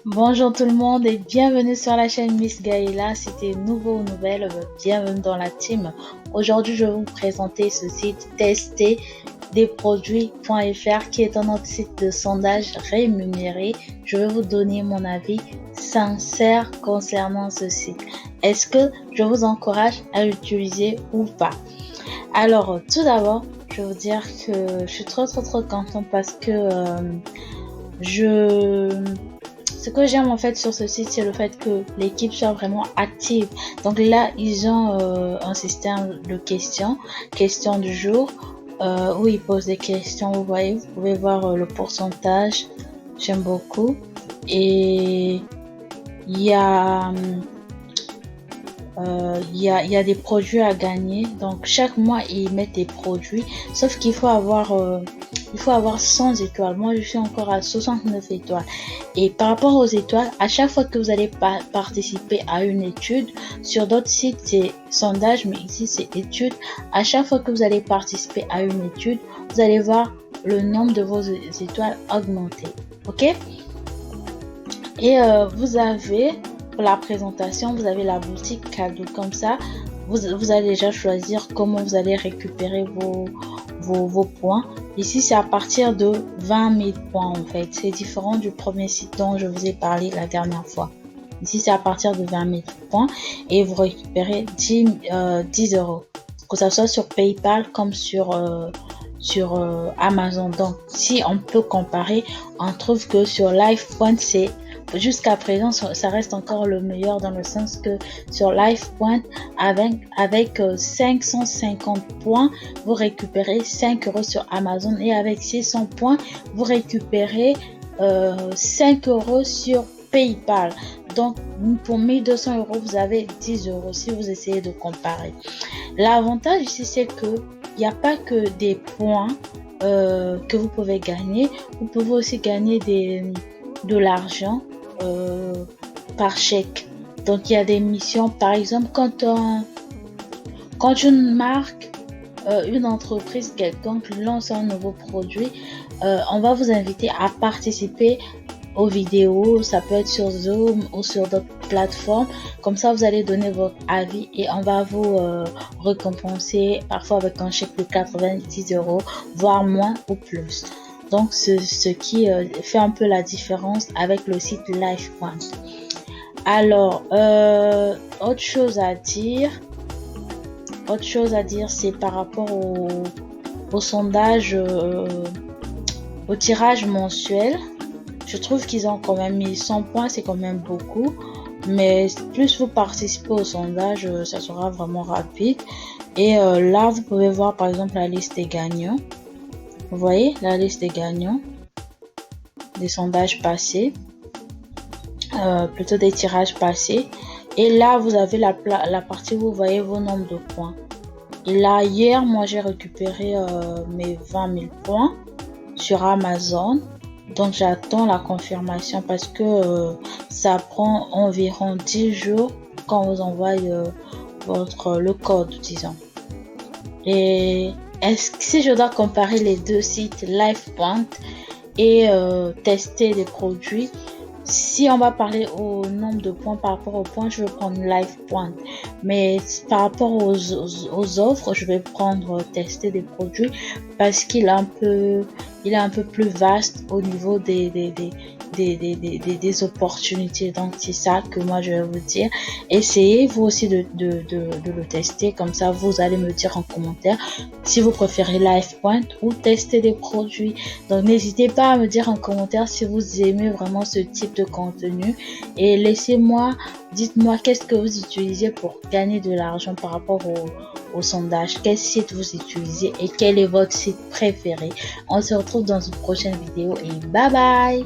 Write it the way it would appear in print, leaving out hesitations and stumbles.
Bonjour tout le monde et bienvenue sur la chaîne Miss Gaïla. Si t'es nouveau ou nouvelle, bienvenue dans la team. Aujourd'hui, je vais vous présenter ce site testerdesproduits.fr qui est un autre site de sondage rémunéré. Je vais vous donner mon avis sincère concernant ce site. Est-ce que je vous encourage à l'utiliser ou pas? Alors, tout d'abord, je vais vous dire que je suis trop contente parce que ce que j'aime en fait sur ce site, c'est le fait que l'équipe soit vraiment active. Donc là, ils ont un système de questions du jour, où ils posent des questions. Vous voyez, vous pouvez voir le pourcentage. J'aime beaucoup. Et il y a des produits à gagner. Donc chaque mois ils mettent des produits, sauf qu'il faut avoir 100 étoiles. Moi je suis encore à 69 étoiles. Et par rapport aux étoiles, à chaque fois que vous allez participer à une étude, sur d'autres sites c'est sondage, mais ici c'est étude. À chaque fois que vous allez participer à une étude, vous allez voir le nombre de vos étoiles augmenter. Ok? Et vous avez, pour la présentation, vous avez la boutique cadeau. Comme ça, vous allez déjà choisir comment vous allez récupérer vos points. Ici, c'est à partir de 20 000 points en fait. C'est différent du premier site dont je vous ai parlé la dernière fois. Ici, c'est à partir de 20 000 points et vous récupérez 10 euros. Que ça soit sur PayPal comme sur Amazon. Donc, si on peut comparer, on trouve que sur LivePoint, c'est jusqu'à présent, ça reste encore le meilleur dans le sens que sur LivePoint, avec 550 points, vous récupérez 5 euros sur Amazon et avec 600 points, vous récupérez 5 euros sur PayPal. Donc, pour 1200 euros, vous avez 10 euros si vous essayez de comparer. L'avantage ici, c'est que il n'y a pas que des points que vous pouvez gagner. Vous pouvez aussi gagner de l'argent par chèque. Donc il y a des missions, par exemple quand une marque, une entreprise quelconque lance un nouveau produit, on va vous inviter à participer aux vidéos. Ça peut être sur Zoom ou sur d'autres plateformes. Comme ça, vous allez donner votre avis et on va vous récompenser parfois avec un chèque de 90 euros, voire moins ou plus. Donc, ce qui fait un peu la différence avec le site LivePoint. Alors, autre chose à dire, c'est par rapport au sondage, au tirage mensuel. Je trouve qu'ils ont quand même mis 100 points, c'est quand même beaucoup. Mais plus vous participez au sondage, ça sera vraiment rapide. Et là, vous pouvez voir par exemple la liste des gagnants. Vous voyez la liste des gagnants des sondages passés, plutôt des tirages passés. Et là, vous avez la partie où vous voyez vos nombres de points. Et là, hier, moi, j'ai récupéré mes 20 000 points sur Amazon. Donc, j'attends la confirmation parce que ça prend environ 10 jours quand vous envoyez le code, disons. Et si je dois comparer les deux sites, LivePoint et tester des produits, si on va parler au nombre de points par rapport aux points, je vais prendre LivePoint. Mais par rapport aux offres, je vais prendre tester des produits parce qu'il est un peu plus vaste au niveau des opportunités. Donc c'est ça que moi je vais vous dire. Essayez vous aussi de le tester, comme ça vous allez me dire en commentaire si vous préférez LivePoint ou tester des produits. Donc n'hésitez pas à me dire en commentaire si vous aimez vraiment ce type de contenu et dites-moi qu'est-ce que vous utilisez pour gagner de l'argent par rapport au sondage, quel site vous utilisez et quel est votre site préféré. On se retrouve dans une prochaine vidéo et bye bye.